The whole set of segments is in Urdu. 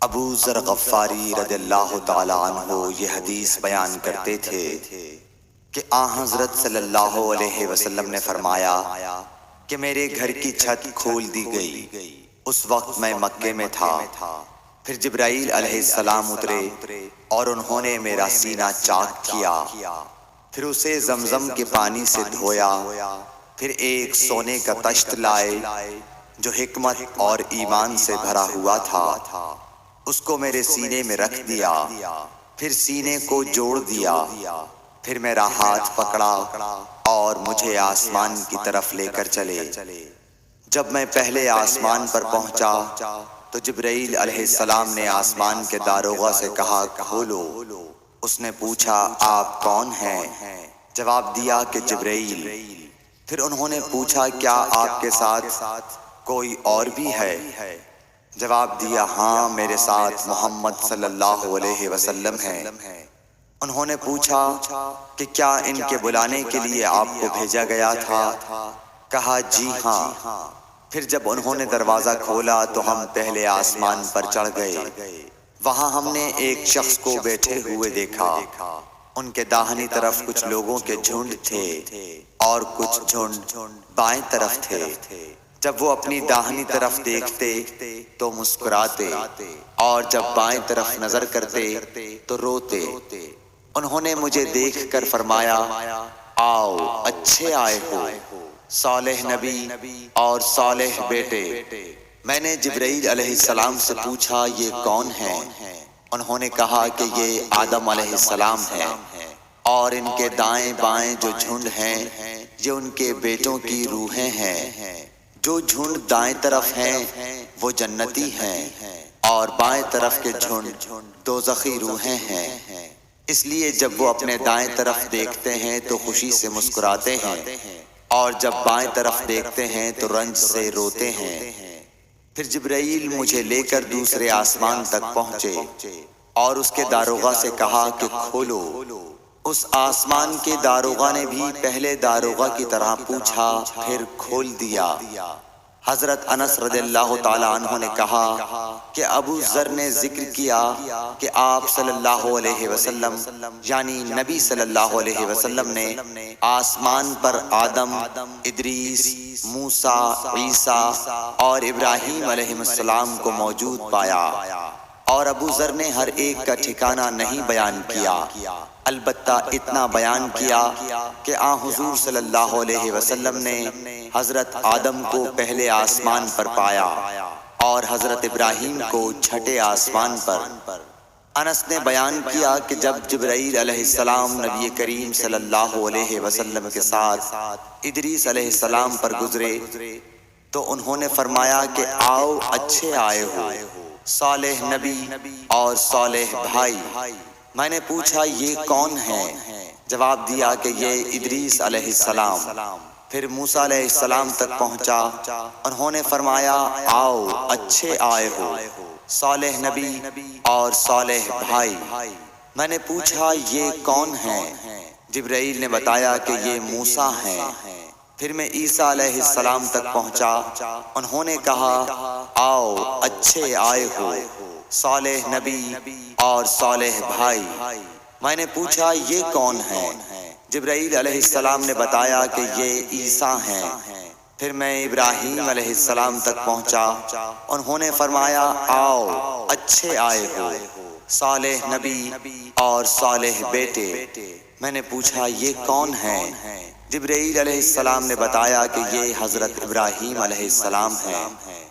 ابو ذر غفاری رضی اللہ تعالی عنہ یہ حدیث بیان کرتے تھے کہ حضرت صلی اللہ علیہ وسلم نے فرمایا کہ میرے گھر کی چھت کھول دی گئی۔ اس وقت میں مکے میں تھا۔ پھر جبرائیل علیہ السلام اترے اور انہوں نے میرا سینہ چاک کیا، پھر اسے زمزم کے پانی سے دھویا، پھر ایک سونے کا تشت لائے جو حکمت اور ایمان سے بھرا ہوا تھا، اس کو میرے سینے میں رکھ دیا، پھر سینے کو جوڑ دیا، پھر میرا ہاتھ پکڑا اور مجھے آسمان کی طرف لے کر چلے۔ جب میں پہلے آسمان پر پہنچا تو جبرائیل علیہ السلام نے آسمان کے داروغہ سے کہا کھولو۔ اس نے پوچھا آپ کون ہیں؟ جواب دیا کہ جبرائیل۔ پھر انہوں نے پوچھا کیا آپ کے ساتھ کوئی اور بھی ہے؟ جواب دیا ہاں، میرے ساتھ محمد صلی اللہ علیہ وسلم ہے۔ انہوں نے پوچھا کہ کیا ان کے بلانے کے لیے آپ کو بھیجا گیا تھا؟ کہا جی ہاں۔ پھر جب انہوں نے دروازہ کھولا تو ہم پہلے آسمان پر چڑھ گئے۔ وہاں ہم نے ایک شخص کو بیٹھے ہوئے دیکھا۔ ان کے داہنی طرف کچھ لوگوں کے جھنڈ تھے اور کچھ جھنڈ بائیں طرف تھے۔ جب وہ اپنی داہنی طرف دیکھتے تو مسکراتے اور جب بائیں طرف نظر کرتے تو روتے۔ انہوں نے مجھے دیکھ کر فرمایا آؤ اچھے آئے ہو، صالح نبی اور صالح بیٹے۔ میں نے جبرائیل علیہ السلام سے پوچھا یہ کون ہیں؟ انہوں نے کہا کہ یہ آدم علیہ السلام ہیں، اور ان کے دائیں بائیں جو جھنڈ ہیں یہ ان کے بیٹوں کی روحیں ہیں۔ جو جھنڈ دائیں طرف ہیں وہ جنتی ہیں اور بائیں طرف کے جھنڈ دوزخی روحیں ہیں۔ اس لیے جب وہ اپنے دائیں طرف دیکھتے ہیں تو خوشی سے مسکراتے ہیں، اور جب بائیں طرف دیکھتے ہیں تو رنج سے روتے ہیں۔ پھر جبرائیل مجھے لے کر دوسرے آسمان تک پہنچے اور اس کے داروغہ سے کہا کہ کھولو۔ اس آسمان کے داروغہ نے بھی پہلے داروغہ کی طرح پوچھا، پھر کھول دیا۔ حضرت انس رضی اللہ تعالی عنہ نے کہا کہ ابو ذر نے ذکر کیا کہ آپ صلی اللہ علیہ وسلم یعنی نبی صلی اللہ علیہ وسلم نے آسمان پر آدم، ادریس، موسیٰ، عیسیٰ اور ابراہیم علیہ السلام کو موجود پایا، اور ابو ذر نے ہر ایک کا ٹھکانہ نہیں بیان کیا، البتہ اتنا بیان کیا کہ حضور صلی اللہ علیہ وسلم نے حضرت آدم کو پہلے آسمان پر پایا اور حضرت ابراہیم کو چھٹے آسمان پر۔ انس نے بیان کیا کہ جب جبرائیل علیہ السلام نبی کریم صلی اللہ علیہ وسلم کے ساتھ ادریس علیہ السلام پر گزرے تو انہوں نے فرمایا کہ آؤ اچھے آئے ہو، صالح نبی اور صالح بھائی۔ میں نے پوچھا یہ کون ہیں؟ جواب دیا کہ یہ ادریس علیہ السلام۔ پھر موسیٰ علیہ السلام تک پہنچا۔ انہوں نے فرمایا آؤ اچھے آئے ہو، صالح نبی اور صالح بھائی۔ میں نے پوچھا یہ کون ہیں؟ جبرائیل نے بتایا کہ یہ موسیٰ ہیں۔ پھر میں عیسیٰ علیہ السلام تک پہنچا۔ انہوں نے کہا آؤ اچھے آئے ہو، صالح نبی اور صالح بھائی۔ میں نے پوچھا یہ کون ہیں؟ جبرائیل علیہ السلام نے بتایا کہ یہ عیسیٰ ہیں۔ پھر میں ابراہیم علیہ السلام تک پہنچا۔ انہوں نے فرمایا آؤ اچھے آئے ہو، صالح نبی اور صالح بیٹے۔ میں نے پوچھا یہ کون ہیں؟ جبرائیل علیہ السلام نے بتایا کہ یہ حضرت ابراہیم علیہ السلام ہیں۔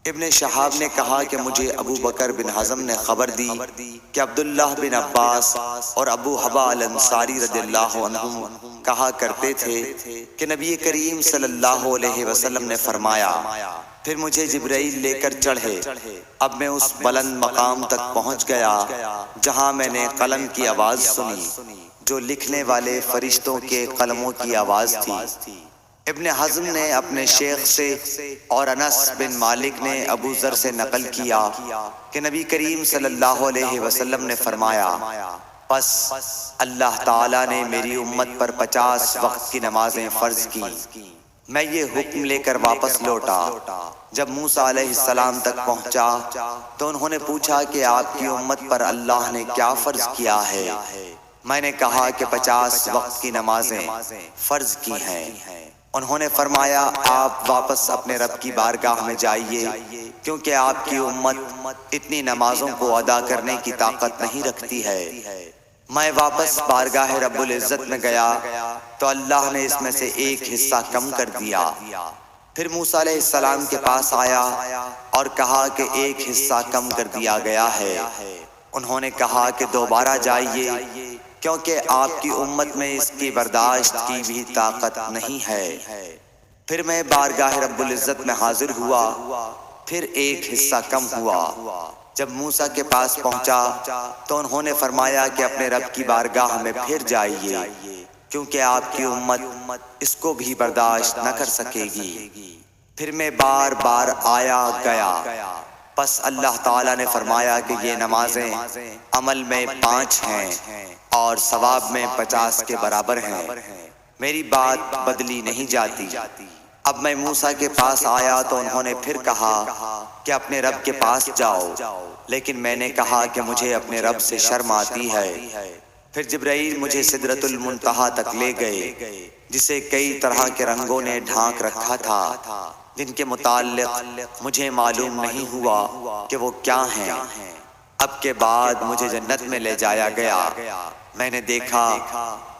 ابن شہاب نے کہا کہ مجھے ابو بکر بن حزم نے خبر دی کہ عبداللہ بن عباس اور ابو حبا الانصاری رضی اللہ عنہم کہا کرتے تھے کہ نبی کریم صلی اللہ علیہ وسلم نے فرمایا، پھر مجھے جبرائیل لے کر چڑھے۔ اب میں اس بلند مقام تک پہنچ گیا جہاں میں نے قلم کی آواز سنی جو لکھنے والے فرشتوں کے قلموں کی آواز تھی۔ ابن حزم نے اپنے شیخ سے اور انس بن مالک نے ابو ذر سے نقل کیا کہ نبی کریم صلی اللہ علیہ وسلم نے فرمایا، پس اللہ تعالیٰ نے میری امت پر 50 وقت کی نمازیں فرض کی، میں یہ حکم لے کر واپس لوٹا۔ جب موسیٰ علیہ السلام تک پہنچا تو انہوں نے پوچھا کہ آپ کی امت پر اللہ نے کیا فرض کیا ہے؟ میں نے کہا کہ 50 وقت کی نمازیں فرض کی ہیں۔ انہوں نے فرمایا آپ واپس اپنے رب کی بارگاہ میں جائیے، کیونکہ آپ کی امت اتنی نمازوں کو ادا کرنے کی طاقت نہیں رکھتی ہے۔ میں واپس بارگاہ رب العزت میں گیا تو اللہ نے اس میں سے ایک حصہ کم کر دیا۔ پھر موسیٰ علیہ السلام کے پاس آیا اور کہا کہ ایک حصہ کم کر دیا گیا ہے۔ انہوں نے کہا کہ دوبارہ جائیے، کیونکہ آپ کی امت میں اس کی برداشت کی بھی طاقت نہیں ہے۔ پھر میں بارگاہ رب العزت میں حاضر ہوا، پھر ایک حصہ کم ہوا۔ جب موسیٰ کے پاس پہنچا تو انہوں نے فرمایا کہ اپنے رب کی بارگاہ میں پھر جائیے، کیونکہ آپ کی امت اس کو بھی برداشت نہ کر سکے گی۔ پھر میں بار بار آیا گیا، پس اللہ تعالیٰ نے فرمایا کہ یہ نمازیں عمل میں 5 ہیں اور ثواب میں 50 کے برابر ہیں، میری بات بدلی نہیں جاتی۔ اب میں موسیٰ کے پاس آیا تو انہوں نے پھر کہا کہ اپنے رب کے پاس جاؤ، لیکن میں نے کہا کہ مجھے اپنے رب سے شرم آتی ہے۔ پھر جبرائیل مجھے سدرۃ المنتہا تک لے گئے، جسے کئی طرح کے رنگوں نے ڈھانک رکھا تھا، جن کے متعلق مجھے معلوم نہیں ہوا کہ وہ کیا ہیں۔ اب کے بعد مجھے جنت میں لے جایا گیا۔ میں نے دیکھا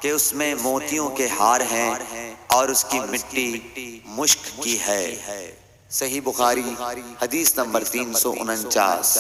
کہ اس میں موتیوں کے ہار ہیں اور اس کی مٹی مشک کی ہے۔ صحیح بخاری حدیث نمبر 349۔